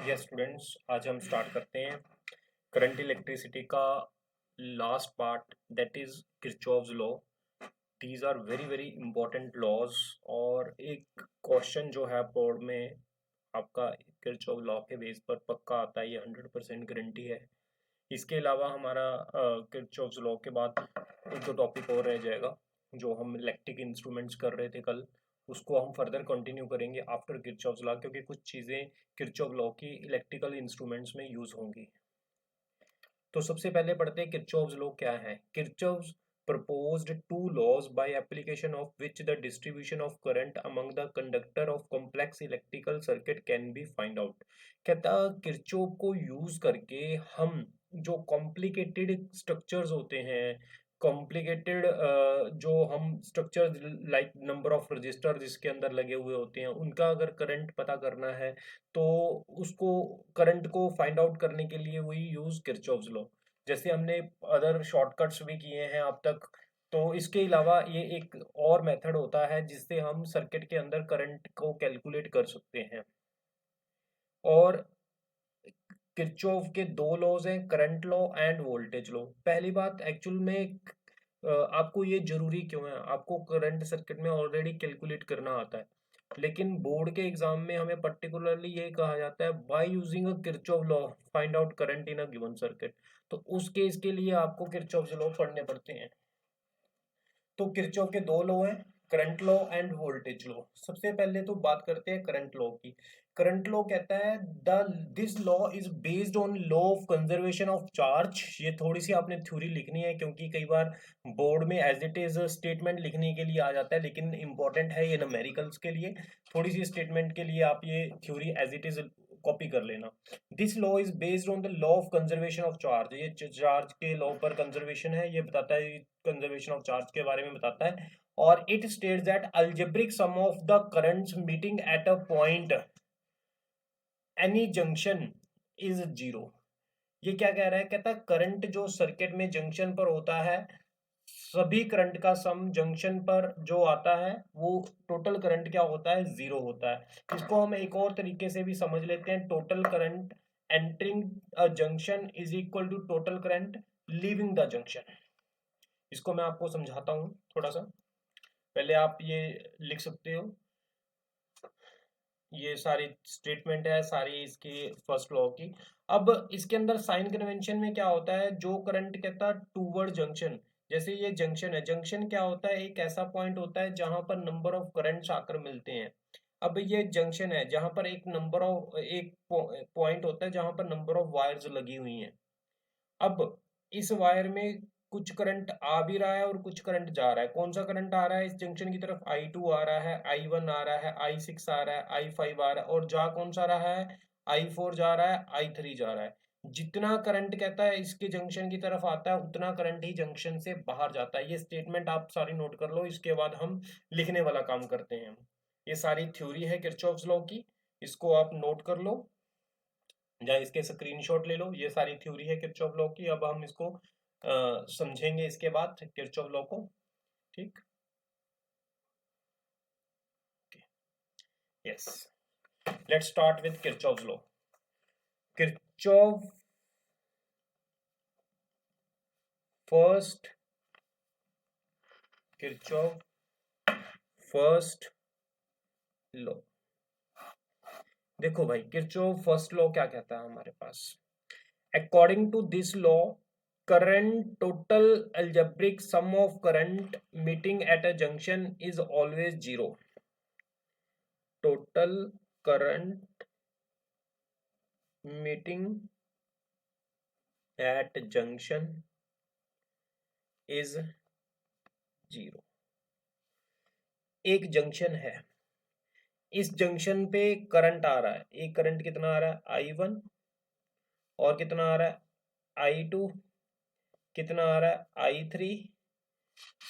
Yes students, आज हम start करते हैं करंट इलेक्ट्रिसिटी का last part, that is Kirchhoff's law. These are very very important laws और एक क्वेश्चन जो है बोर्ड में आपका किरचॉफ लॉ के बेस पर पक्का आता है, ये 100% गारंटी है। इसके अलावा हमारा किरचॉफ्स लॉ के बाद एक दो टॉपिक और रह जाएगा जो हम इलेक्ट्रिक इंस्ट्रूमेंट्स कर रहे थे कल, उसको हम फर्दर कंटिन्यू करेंगे आफ्टर किरचॉफ्स लॉ, क्योंकि कुछ चीज़ें किरचॉफ लॉ की इलेक्ट्रिकल इंस्ट्रूमेंट्स में यूज होंगी। तो सबसे पहले पढ़ते हैं किरचॉफ्स लॉ क्या है। Kirchhoff's proposed two laws by application of which the distribution of current among the conductor of complex electrical circuit can be find out। कहता किरचॉफ को यूज करके हम जो कॉम्प्लिकेटेड स्ट्रक्चर्स होते हैं, कॉम्प्लिकेटेड जो हम structure like number of register जिसके अंदर लगे हुए होते हैं, उनका अगर करंट पता करना है तो उसको करंट को फाइंड आउट करने के लिए वही यूज किरचॉफ्स लॉ। जैसे हमने अदर शॉर्टकट्स भी किए हैं अब तक, तो इसके अलावा ये एक और मेथड होता है जिससे हम सर्किट के अंदर करंट को कैलकुलेट कर सकते हैं। और किरचॉफ के दो लॉज हैं, current law end voltage law. पहली बात, एक्चुअल में आपको ये जरूरी क्यों है? आपको करंट सर्किट में ऑलरेडी कैलकुलेट करना आता है, लेकिन बोर्ड के एग्जाम में हमें पर्टिकुलरली ये कहा जाता है by using a Kirchhoff law find out current in a given circuit. तो उस केस के लिए आपको किरचॉफ लॉ पढ़ने पड़ते हैं। तो किरचॉफ के दो लॉ हैं, current law end voltage law. सबसे पहले तो बात करते हैं करंट लॉ की। करंट लॉ कहता है the this law is based on law of conservation of charge. ये थोड़ी सी आपने थ्योरी लिखनी है, क्योंकि कई बार बोर्ड में एज इट इज स्टेटमेंट लिखने के लिए आ जाता है, लेकिन इंपॉर्टेंट है ये न्यूमेरिकल्स के लिए। थोड़ी सी स्टेटमेंट के लिए आप ये theory as it is copy कर लेना। This law is based on the law of conservation of charge. ये चार्ज के लॉ पर कंजर्वेशन है, ये बताता है, कंजर्वेशन ऑफ चार्ज के बारे में बताता है। और it states that algebraic sum of the currents meeting at a point any junction is zero. ये क्या कह रहा है? कहता है करंट जो सर्किट में जंक्शन पर होता है, सभी करंट का सम जंक्शन पर जो आता है वो टोटल करंट क्या होता है? जीरो होता है। इसको हम एक और तरीके से भी समझ लेते हैं, total current entering a junction is equal to total current leaving the junction. इसको मैं आपको समझाता हूँ थोड़ा सा, पहले आप ये लिख सकते हो। ये सारी स्टेटमेंट है सारी इसकी फर्स्ट लॉ की। अब इसके अंदर साइन कन्वेंशन में क्या होता है, जो करंट कहता है टूवर्ड जंक्शन। जैसे ये जंक्शन है, जंक्शन क्या होता है? एक ऐसा पॉइंट होता है जहां पर नंबर ऑफ करंट्स आकर मिलते हैं। अब ये जंक्शन है जहां पर एक पॉइंट होता है जहां पर नंबर ऑफ वायर्स लगी हुई हैं। अब इस वायर में कुछ करंट आ भी रहा है और कुछ करंट जा रहा है। कौन सा करंट आ रहा है? इस जंक्शन की तरफ I2 आ रहा है, I1 आ रहा है, I6 आ रहा है, I5 आ रहा है, और जा कौन सा रहा है? I4 जा रहा है, I3 जा रहा है। जितना करंट कहता है इसके जंक्शन की तरफ आता है, उतना करंट ही जंक्शन से बाहर जाता है। ये स्टेटमेंट आप सारी नोट कर लो, इसके बाद हम लिखने वाला काम करते हैं। ये सारी थ्योरी है किरचॉफ्स लॉ की, इसको आप नोट कर लो या इसके स्क्रीनशॉट ले लो। ये सारी थ्योरी है किरचॉफ लॉ की। अब हम इसको समझेंगे इसके बाद किरचॉफ लॉ को। ठीक, yes, let's start with Kirchhoff law. Kirchhoff first Kirchhoff first law. देखो भाई, किरचॉफ फर्स्ट लॉ क्या कहता है हमारे पास? According to this law, current total algebraic sum of current meeting at a junction is always zero। total current meeting at junction is zero। एक junction है, इस जंक्शन पे करंट आ रहा है। एक करंट कितना आ रहा है? I1। और कितना आ रहा है? I2। कितना आ रहा है? I3।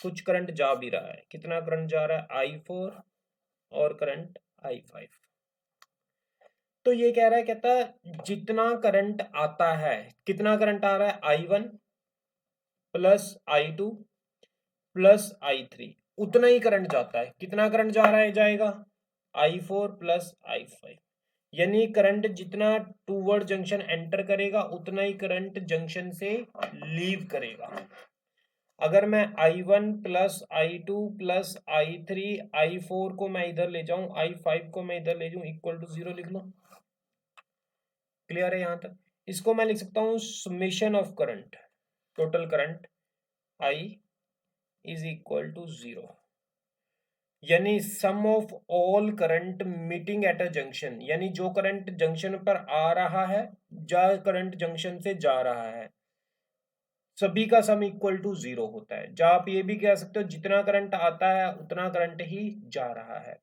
कुछ करंट जा भी रहा है, कितना करंट जा रहा है? I4 और करंट I5। तो ये कह रहा है, कहता है जितना करंट आता है, कितना करंट आ रहा है? I1 plus I2 plus I3, उतना ही करंट जाता है। कितना करंट जा रहा है? जाएगा I4 प्लस I5। यानी करंट जितना टूवर्ड जंक्शन एंटर करेगा उतना ही करंट जंक्शन से लीव करेगा। अगर मैं I1 plus I2 plus I3 I4 को मैं इधर ले जाऊं, I5 को मैं इधर ले जाऊं, इक्वल टू 0 लिख लूं। क्लियर है यहां तक? इसको मैं लिख सकता हूं summation of current, total current I is equal to 0, यानी sum of all current meeting at a junction, यानी जो करंट जंक्शन पर आ रहा है, जो करंट जंक्शन से जा रहा है, सभी का सम इक्वल टू 0 होता है। जहां आप ये भी कह सकते हो जितना करंट आता है उतना करंट ही जा रहा है।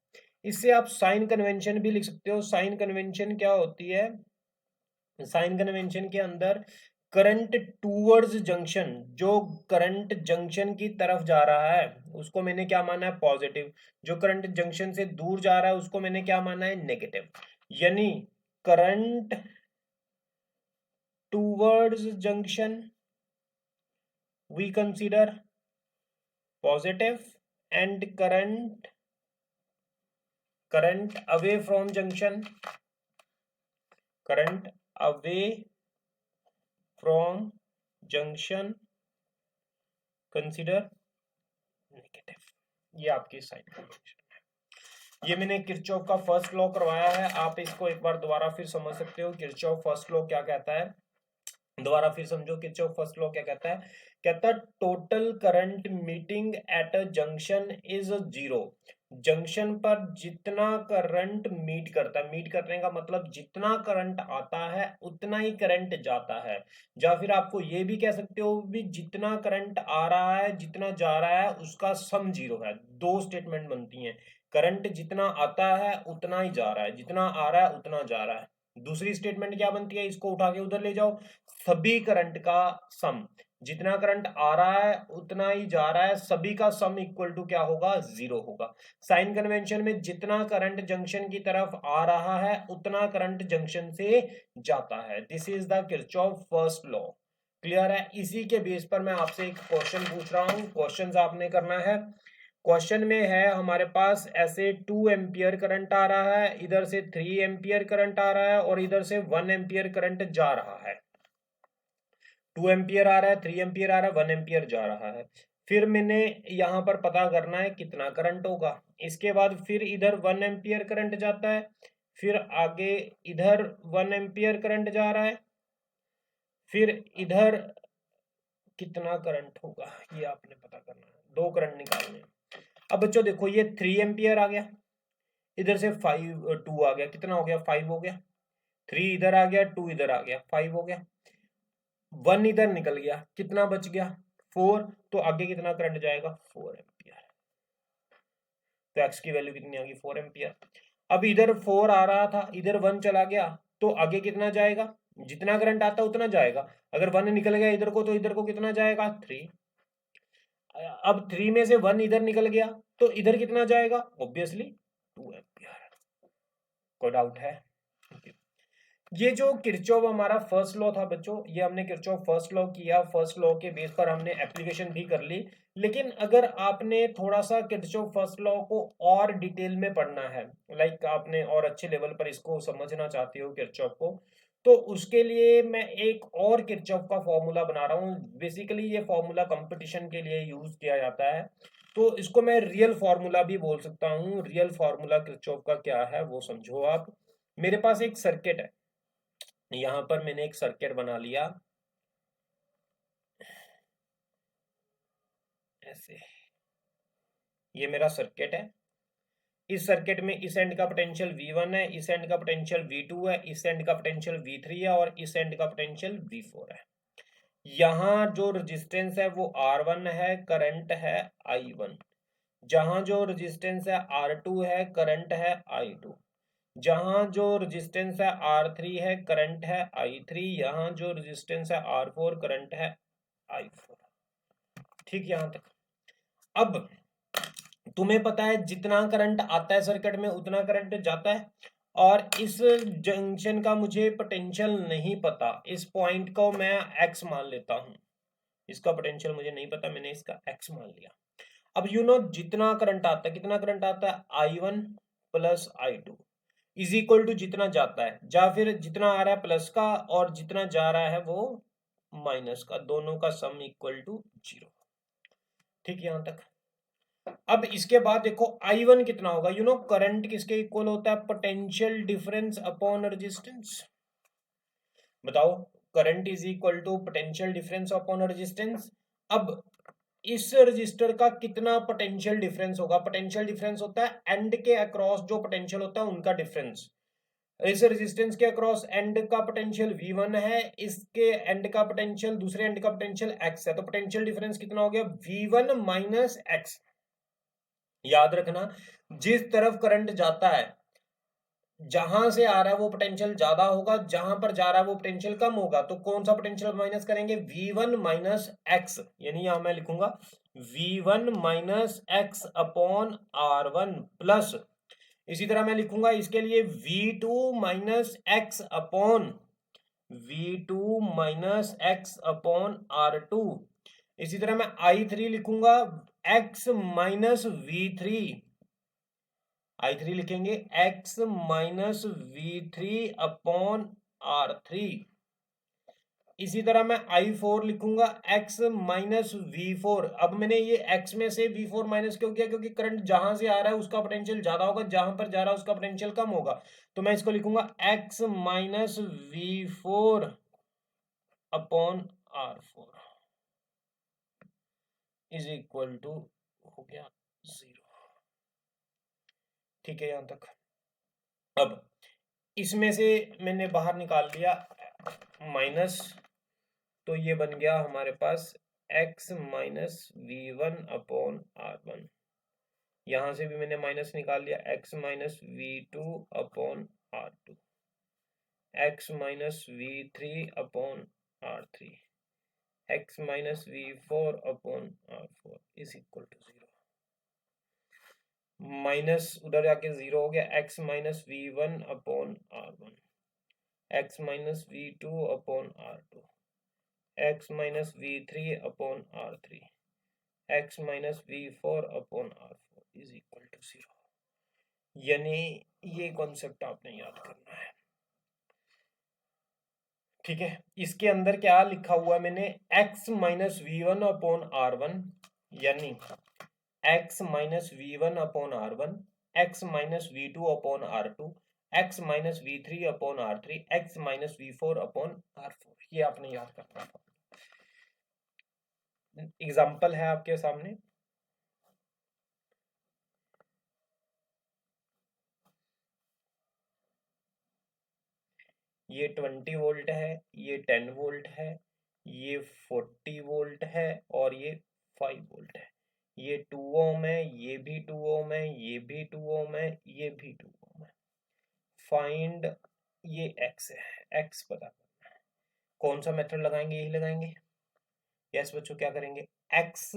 इससे आप साइन कन्वेंशन भी लिख सकते हो। साइन कन्वेंशन क्या होती है? साइन कन्वेंशन के अंदर करंट टूवर्ड्स जंक्शन, जो करंट जंक्शन की तरफ जा रहा है उसको मैंने क्या माना है? पॉजिटिव। जो करंट जंक्शन से दूर जा रहा है उसको मैंने क्या माना है? नेगेटिव। यानी current towards junction we consider positive, and current away from junction, current away from junction consider negative। ये आपकी साइन कन्वेंशन है। ये मैंने किरचॉफ का फर्स्ट लॉ करवाया है, आप इसको एक बार दोबारा फिर समझ सकते हो। किरचॉफ फर्स्ट लॉ क्या कहता है, दोबारा फिर समझो। किरचॉफ फर्स्ट लॉ क्या कहता है? कहता है total current meeting at a junction is 0। Junction पर जितना करंट मीट करता है, मीट करने का मतलब जितना करंट आता है उतना ही करंट जाता है। या फिर आपको ये भी कह सकते हो भी जितना करंट आ रहा है जितना जा रहा है उसका सम 0 है। दो स्टेटमेंट बनती हैं, करंट जितना आता है उतना ही जा रहा है, जितना आ रहा है उतना जा रहा है। दूसरी स्टेटमेंट क्या बनती है? इसको उठा के उधर ले जाओ, सभी करंट का सम, जितना करंट आ रहा है उतना ही जा रहा है, सभी का सम इक्वल टू क्या होगा? 0 होगा। साइन कन्वेंशन में जितना करंट जंक्शन की तरफ आ रहा है उतना करंट जंक्शन से जाता है। This is the Kirchhoff first law. Clear है? इसी के बेस पर मैं आपसे एक क्वेश्चन पूछ रहा हूं, क्वेश्चन आपने करना है। क्वेश्चन में है हमारे पास ऐसे 2 एम्पियर करंट आ रहा है, इधर से 3 एम्पियर करंट आ रहा है और इधर से 1 एम्पियर करंट जा रहा है। 2 एम्पियर आ रहा है, 3 एम्पियर आ रहा है, 1 एम्पियर जा रहा है। फिर मैंने यहां पर पता करना है कितना करंट होगा। इसके बाद फिर इधर 1 एम्पियर करंट जाता है, फिर आगे इधर 1 एम्पियर करंट जा रहा है, फिर इधर कितना करंट होगा ये आपने पता करना है। दो करंट निकालने हैं। अब बच्चों देखो, ये 3 एम्पियर आ गया, इधर से 2 आ गया, कितना हो गया? 5 हो गया। 3 इधर आ गया, 2 इधर आ गया, 5 हो गया। 1 इधर निकल गया, कितना बच गया? 4। तो आगे कितना करंट जाएगा? 4 एम्पियर। तो एक्स की वैल्यू कितनी आ गई? 4 एम्पियर। अब इधर 4 आ रहा था, इधर 1 चला गया, तो आगे कितना जाएगा? जितना करंट आता उतना जाएगा। अगर 1 निकल गया इधर को तो इधर को कितना जाएगा? 3। अब 3 में से 1 इधर निकल गया तो इधर कितना जाएगा? Obviously 2 ampere. कोई डाउट है? ये जो किरचॉफ हमारा फर्स्ट लॉ था बच्चों, ये हमने किरचॉफ फर्स्ट लॉ किया, फर्स्ट लॉ के बेस पर हमने एप्लीकेशन भी कर ली। लेकिन अगर आपने थोड़ा सा किरचॉफ फर्स्ट लॉ को और डिटेल में पढ़ना है, लाइक आपने और अच्छे लेवल पर इसको समझना चाहते हो किरचॉफ को, तो उसके लिए मैं एक और किरचॉफ का फॉर्मूला बना रहा हूँ। बेसिकली ये फॉर्मूला कंपटीशन के लिए यूज किया जाता है, तो इसको मैं रियल फॉर्मूला भी बोल सकता हूँ। रियल फॉर्मूला किरचॉफ का क्या है वो समझो आप। मेरे पास एक सर्किट है, यहां पर मैंने एक सर्किट बना लिया ऐसे, ये मेरा सर्किट है। इस सर्किट में इस एंड का पोटेंशियल V1 है, इस एंड का पोटेंशियल V2 है, इस एंड का पोटेंशियल V3 है और इस एंड का पोटेंशियल V4 है। यहाँ जो रेजिस्टेंस है वो R1 है, करंट है I1। जहां जो रेजिस्टेंस है R2 है, करंट है I2। जहां जो रेजिस्टेंस है R3 है, करंट है I3। यहाँ जो रेजिस्टेंस है R4, करंट है I4। ठीक, यहां तक। अब तुम्हें पता है जितना करंट आता है सर्किट में उतना करंट जाता है, और इस जंक्शन का मुझे पोटेंशियल नहीं पता, इस पॉइंट को मैं एक्स मान लेता हूं। इसका पोटेंशियल मुझे नहीं पता, मैंने इसका एक्स मान लिया। अब जितना करंट आता है, कितना करंट आता है? I1 plus I2। Is equal to जितना जाता है, या फिर जितना आ रहा है प्लस का और जितना जा रहा है वो माइनस का, दोनों का सम इक्वल टू 0। ठीक, यहां तक। अब इसके बाद देखो I1 कितना होगा, करंट किसके इक्वल होता है, पोटेंशियल डिफरेंस अपॉन रेजिस्टेंस। बताओ, current is equal to potential difference upon resistance. अब इस रजिस्टर का कितना पोटेंशियल डिफरेंस होगा, पोटेंशियल डिफरेंस होता है एंड के अक्रॉस जो पोटेंशियल होता है उनका डिफरेंस। इस रेजिस्टेंस के अक्रॉस एंड का पोटेंशियल V1 है, इसके एंड का पोटेंशियल, दूसरे एंड का पोटेंशियल X है, तो पोटेंशियल डिफरेंस कितना हो गया, V1 माइनस X। याद रखना, जिस तरफ करंट जाता है, जहां से आ रहा है वो पोटेंशियल ज्यादा होगा, जहां पर जा रहा है वो पोटेंशियल कम होगा, तो कौन सा पोटेंशियल माइनस करेंगे, V1 माइनस एक्स, यानी यहां मैं लिखूंगा V1 minus x upon R1 plus, इसी तरह मैं लिखूंगा इसके लिए V2 minus x upon V2 minus x upon R2। इसी तरह मैं I3 लिखूंगा x माइनस V3, I3 लिखेंगे x minus V3 upon R3। इसी तरह मैं I4 लिखूंगा x माइनस V4। अब मैंने ये x में से V4 माइनस क्यों किया, क्योंकि करंट जहां से आ रहा है उसका पोटेंशियल ज्यादा होगा, जहां पर जा रहा है उसका पोटेंशियल कम होगा, तो मैं इसको लिखूंगा x minus V4 upon R4 is equal to हो गया 0। ठीक है, यहां तक। अब इसमें से मैंने बाहर निकाल लिया माइनस, तो ये बन गया हमारे पास x minus V1 upon R1। यहां से भी मैंने माइनस निकाल लिया x minus V2 upon R2, x minus V3 upon R3, x minus V4 upon R4 is equal to 0। Minus उधर जाके 0 हो गया, x minus V1 upon R1, x minus V2 upon R2, x minus V3 upon R3, x minus V4 upon R4 is equal to 0। यानी ये concept आपने याद करना है। ठीक है, इसके अंदर क्या लिखा हुआ है मैंने, x minus V1 upon R1, यानी x minus V1 upon R1, x minus V2 upon R2, x minus V3 upon R3, x minus V4 upon R4, ये आपने याद करना है। एग्जाम्पल है आपके सामने, ये 20 वोल्ट है, ये 10 वोल्ट है, ये 40 वोल्ट है और ये 5 वोल्ट है। ये 2 ओम है, ये भी 2 ओम है, ये भी 2 ओम है, ये भी 2 ओम है। फाइंड ये x है, x पता करना है। कौन सा मेथड लगाएंगे, यही लगाएंगे। यस बच्चों, क्या करेंगे, x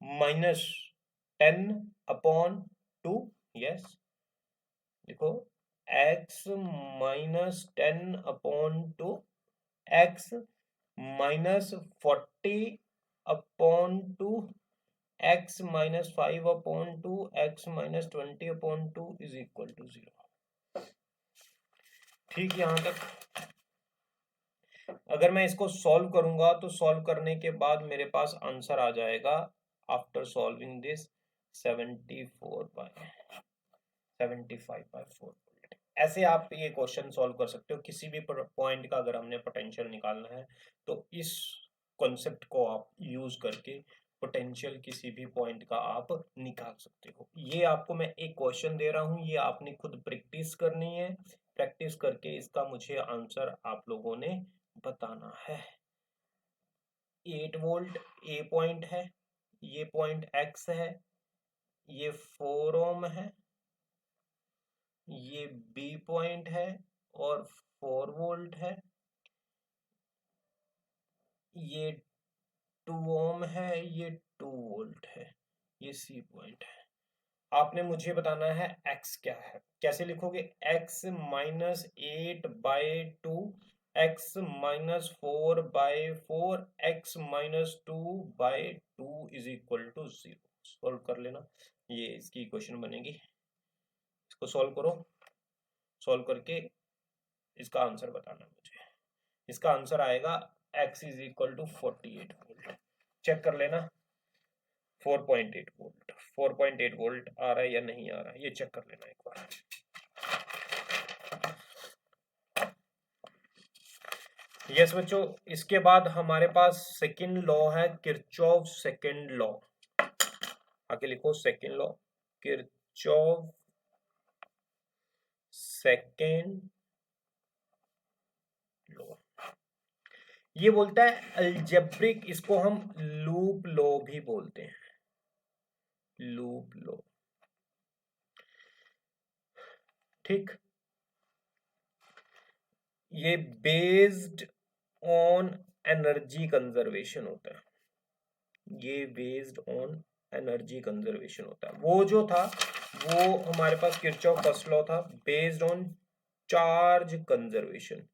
माइनस 10 अपॉन 2, यस देखो x minus 10 upon 2, x minus 40 upon 2, x minus 5 upon 2, x minus 20 upon 2 is equal to 0। ठीक, यहां तक। अगर मैं इसको सॉल्व करूंगा तो सॉल्व करने के बाद मेरे पास आंसर आ जाएगा आफ्टर सॉल्विंग दिस 75/4। ऐसे आप ये क्वेश्चन सॉल्व कर सकते हो किसी भी पॉइंट का। अगर हमने पोटेंशियल निकालना है तो इस कॉन्सेप्ट को आप यूज करके पोटेंशियल किसी भी पॉइंट का आप निकाल सकते हो। ये आपको मैं एक क्वेश्चन दे रहा हूँ, ये आपने खुद प्रैक्टिस करनी है। प्रैक्टिस करके इसका मुझे आंसर आप लोगों ने बताना है। 8 वोल्ट ए पॉइंट है, ये पॉइंट एक्स है, ये 4 ओम है, ये बी पॉइंट है और 4 वोल्ट है, ये 2 ओम है, ये 2 वोल्ट है, ये सी पॉइंट है। आपने मुझे बताना है x क्या है। कैसे लिखोगे, x minus 8/2, x minus 4/4, x minus 2/2 is equal to 0। Solve कर लेना, ये इसकी इक्वेशन बनेगी। इसको सॉल्व करो, सॉल्व करके इसका आंसर बताना मुझे। इसका आंसर आएगा x is equal to 48 volt. Check कर लेना 4.8 वोल्ट, 4.8 वोल्ट आ रहा है या नहीं आ रहा है, ये चेक कर लेना एक बार। यस बच्चों, इसके बाद हमारे पास सेकंड लॉ है किरचॉफ सेकंड लॉ। आगे लिखो second law, Kirchhoff second law. ये बोलता है अलजेब्रिक, इसको हम लूप लॉ भी बोलते हैं, लूप लॉ। ठीक, ये बेस्ड ऑन एनर्जी कंजर्वेशन होता है, ये बेस्ड ऑन एनर्जी कंजर्वेशन होता है। वो जो था वो हमारे पास किरचॉफ फर्स्ट लॉ था, बेस्ड ऑन चार्ज कंजर्वेशन।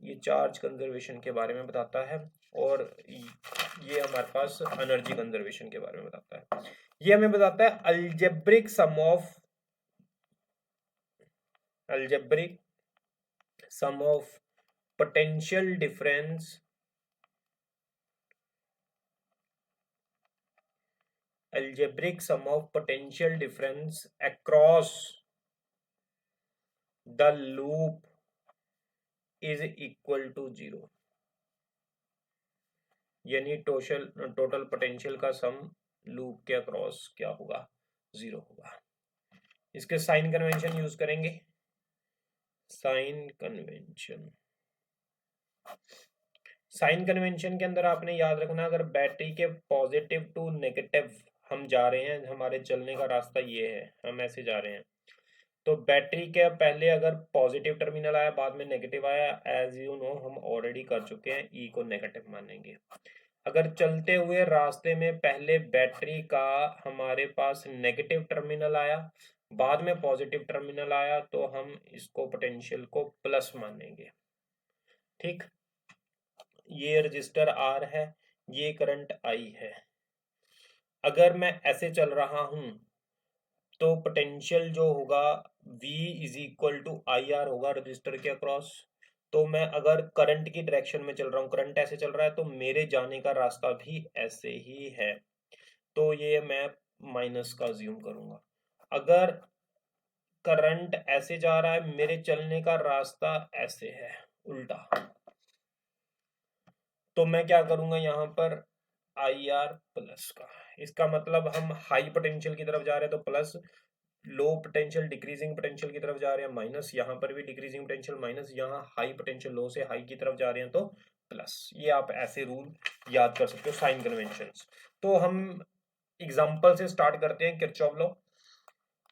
ये चार्ज कंजर्वेशन के बारे में बताता है, और ये हमारे पास एनर्जी कंजर्वेशन के बारे में बताता है। ये हमें बताता है algebraic sum of potential difference, algebraic sum of potential difference across the loop is equal to 0। यानी टोटल पोटेंशियल का सम लूप के अक्रॉस क्या होगा, 0 होगा। इसके साइन कन्वेंशन यूज करेंगे, साइन कन्वेंशन। साइन कन्वेंशन के अंदर आपने याद रखना, अगर बैटरी के पॉजिटिव टू नेगेटिव हम जा रहे हैं, हमारे चलने का रास्ता ये है, हम ऐसे जा रहे हैं, तो बैटरी के पहले अगर पॉजिटिव टर्मिनल आया, बाद में नेगेटिव आया, एज यू नो हम ऑलरेडी कर चुके हैं, ई को नेगेटिव मानेंगे। अगर चलते हुए रास्ते में पहले बैटरी का हमारे पास नेगेटिव टर्मिनल आया, बाद में पॉजिटिव टर्मिनल आया, तो हम इसको पोटेंशियल को प्लस मानेंगे। ठीक, ये रजिस्टर आर है, ये करंट आई है। अगर मैं ऐसे चल रहा हूं तो पोटेंशियल जो होगा V is equal to I R होगा रजिस्टर के अक्रॉस। तो मैं अगर करंट की डायरेक्शन में चल रहा हूँ, करंट ऐसे चल रहा है, तो मेरे जाने का रास्ता भी ऐसे ही है, तो ये मैं माइनस का अज्यूम करूंगा। अगर करंट ऐसे जा रहा है, मेरे चलने का रास्ता ऐसे है उल्टा, तो मैं क्या करूंगा यहाँ पर आई आर प्लस का। इसका मतलब हम हाई पोटेंशियल की तरफ जा रहे हैं तो plus, low potential decreasing potential की तरफ जा रहे हैं माइनस, यहाँ पर भी डिक्रीजिंग पोटेंशियल माइनस, यहाँ हाई पोटेंशियल लो से हाई की तरफ जा रहे हैं तो प्लस। ये आप ऐसे रूल याद कर सकते हो साइन कन्वेंशंस। तो हम एग्जांपल से स्टार्ट करते हैं किरचॉफ लॉ,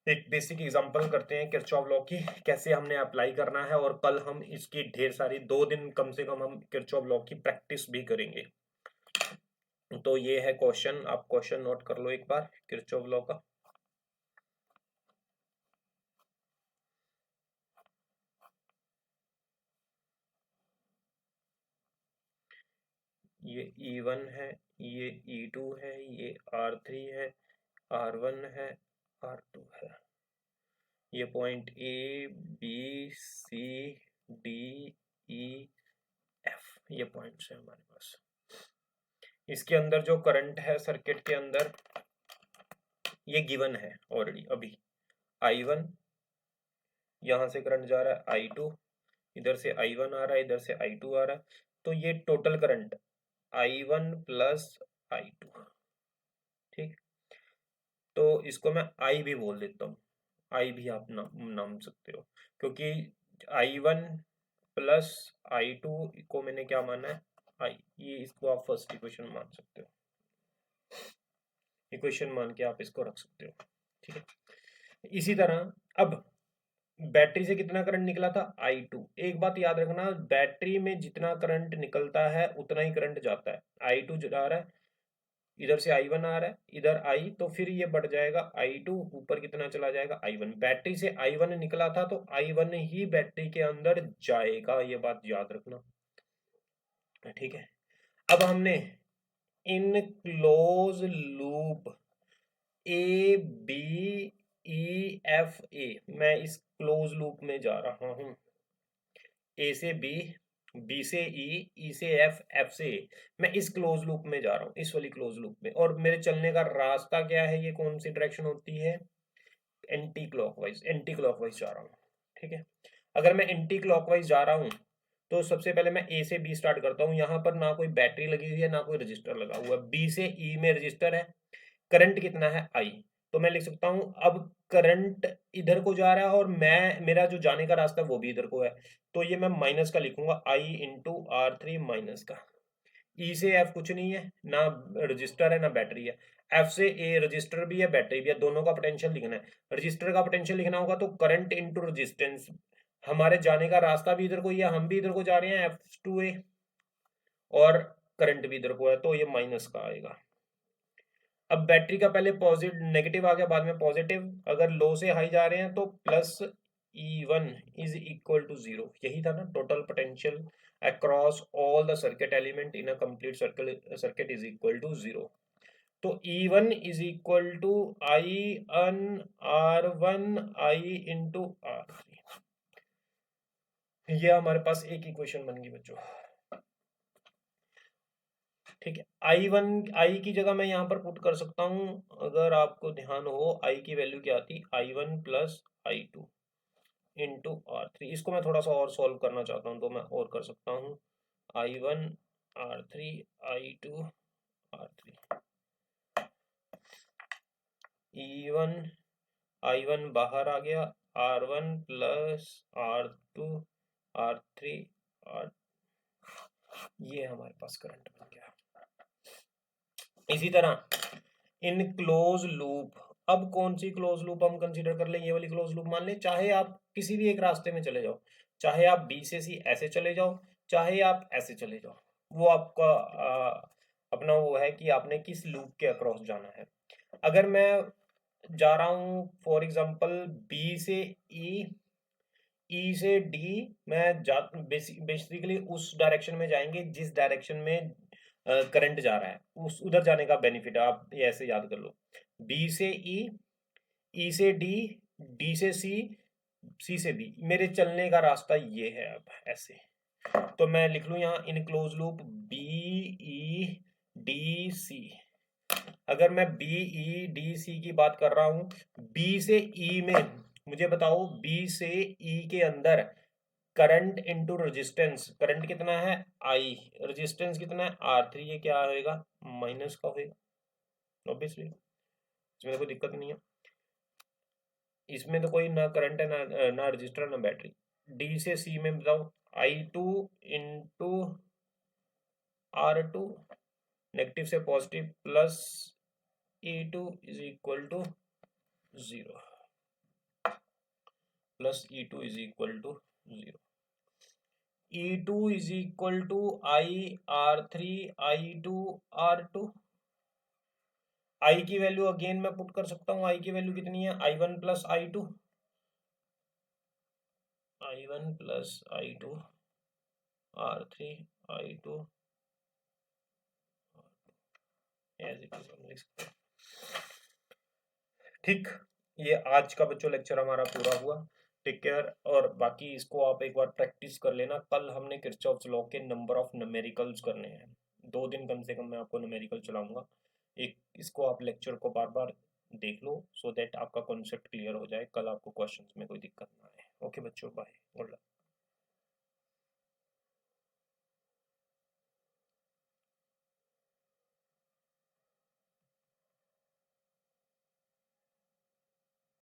एक बेसिक एग्जांपल करते हैं किरचॉफ लॉ की, कैसे हमने अप्लाई करना है, और कल हम इसकी ढेर सारी 2 दिन कम से कम हम किरचॉफ लॉ की प्रैक्टिस भी करेंगे। तो ये है क्वेश्चन, आप क्वेश्चन नोट कर लो एक बार किरचॉफ लॉ का। ये E1 है, ये E2 है, ये R3 है, R1 है, R2 है। ये point A B C D E F, ये पॉइंट्स है हमारे पास। इसके अंदर जो करंट है सर्किट के अंदर, ये गिवन है ऑलरेडी अभी, I1, यहाँ से करंट जा रहा है I2, इधर से I1 आ रहा है, इधर से I2 आ रहा है, तो ये total current I1 plus I2। ठीक, तो इसको मैं I भी बोल देता हूँ, I भी आप नाम सकते हो, क्योंकि I1 प्लस I2 को मैंने क्या माना है, I, ये इसको आप फर्स्ट इक्वेशन मान सकते हो, इक्वेशन मान के आप इसको रख सकते हो। ठीक है, इसी तरह अब बैटरी से कितना करंट निकला था, I2। एक बात याद रखना, बैटरी में जितना करंट निकलता है उतना ही करंट जाता है। I2 जा रहा है, इधर से I1 आ रहा है, इधर I, तो फिर ये बढ़ जाएगा I2, ऊपर कितना चला जाएगा I1। बैटरी से I1 निकला था तो I1 ही बैटरी के अंदर जाएगा, ये बात याद रखना। ठीक है, अब हमने in close loop A B E F A, मैं इस क्लोज लूप में जा रहा हूँ, ए से बी, बी से ई से एफ, एफ से ए, मैं इस क्लोज लूप में जा रहा हूँ, इस वाली क्लोज लूप में, और मेरे चलने का रास्ता क्या है, ये कौन सी डायरेक्शन होती है, एंटी क्लॉकवाइज, एंटी क्लॉकवाइज जा रहा हूँ। ठीक है, अगर मैं एंटी क्लॉकवाइज जा रहा हूँ तो सबसे पहले मैं ए से बी स्टार्ट करता हूँ। यहाँ पर ना कोई बैटरी लगी हुई है ना कोई रजिस्टर लगा हुआ है, बी से ई में रजिस्टर है, करंट कितना है आई, तो मैं लिख सकता हूँ अब करंट इधर को जा रहा है और मैं, मेरा जो जाने का रास्ता है वो भी इधर को है, तो ये मैं माइनस का लिखूंगा, आई इंटू आर थ्री माइनस का। ई से एफ कुछ नहीं है, ना रजिस्टर है ना बैटरी है, एफ से ए रजिस्टर भी है बैटरी भी है, दोनों का पोटेंशियल लिखना है। रजिस्टर का पोटेंशियल लिखना होगा तो करंट इंटू रेजिस्टेंस, हमारे जाने का रास्ता भी इधर को ही है, हम भी इधर को जा रहे हैं एफ टू ए, और करंट भी इधर को है, तो ये माइनस का आएगा। अब बैटरी का पहले पॉजिटिव नेगेटिव आ गया, बाद में पॉजिटिव, अगर लो से हाई जा रहे हैं तो plus E one is equal to zero, यही था ना total potential across all the circuit element in a complete circuit is equal to zero. तो E one is equal to I one R one I into R three, ये हमारे पास एक equation बन गई बच्चों। ठीक है, आई वन, आई की जगह मैं यहाँ पर पुट कर सकता हूँ, अगर आपको ध्यान हो आई की वैल्यू क्या आती, I one plus I two into R three. इसको मैं थोड़ा सा और सॉल्व करना चाहता हूँ तो मैं और कर सकता हूँ, I one R three I two R three, E one I one बाहर आ गया, R one plus R two R three R, ये हमारे पास करंट बन गया। इसी तरह इन क्लोज लूप, अब कौन सी क्लोज लूप हम कंसीडर कर लें, ये वाली क्लोज लूप मान लें, चाहे आप किसी भी एक रास्ते में चले जाओ, चाहे आप बी से सी ऐसे चले जाओ, चाहे आप ऐसे चले जाओ, वो आपका अपना वो है कि आपने किस लूप के अक्रॉस जाना है। अगर मैं जा रहा हूँ फॉर एग्जांपल बी से ई, ई से डी, मैं जा बेसिकली उस डायरेक्शन में जाएंगे जिस डायरेक्शन में करंट जा रहा है, उस उधर जाने का बेनिफिट है, आप ये ऐसे याद कर लो, बी से ई से डी, डी से सी से बी, मेरे चलने का रास्ता ये है। अब ऐसे तो मैं लिख लूँ यहाँ in close loop B E D C. अगर मैं बी ई डी सी की बात कर रहा हूँ, बी से ई में मुझे बताओ, बी से ई के अंदर करंट इंटू रेजिस्टेंस, करंट कितना है आई, रेजिस्टेंस कितना है आर थ्री, ये क्या होएगा माइनस का होएगा ऑब्वियसली, इसमें तो कोई दिक्कत नहीं है, इसमें तो कोई ना करंट है ना रजिस्टर ना बैटरी। डी से सी में बताओ, I two into R two, negative से positive plus E two is equal to zero, plus E two is equal to zero, E two is equal to I R three I two R two. I की value again मैं put कर सकता हूँ, आई की value कितनी है, I one plus I two, I one plus I two R three I two, as it is हम लिख सकते हैं। ठीक, ये आज का बच्चों लेक्चर हमारा पूरा हुआ। टेक केयर, और बाकी इसको आप एक बार प्रैक्टिस कर लेना। कल हमने किरचॉफ्स लॉ के नंबर ऑफ न्यूमेरिकल्स करने हैं, 2 दिन कम से कम मैं आपको न्यूमेरिकल चलाऊंगा। एक इसको आप लेक्चर को बार बार देख लो सो दैट आपका कॉन्सेप्ट क्लियर हो जाए, कल आपको क्वेश्चंस में कोई दिक्कत ना आए। ओके बच्चों, बाय, गुड लक।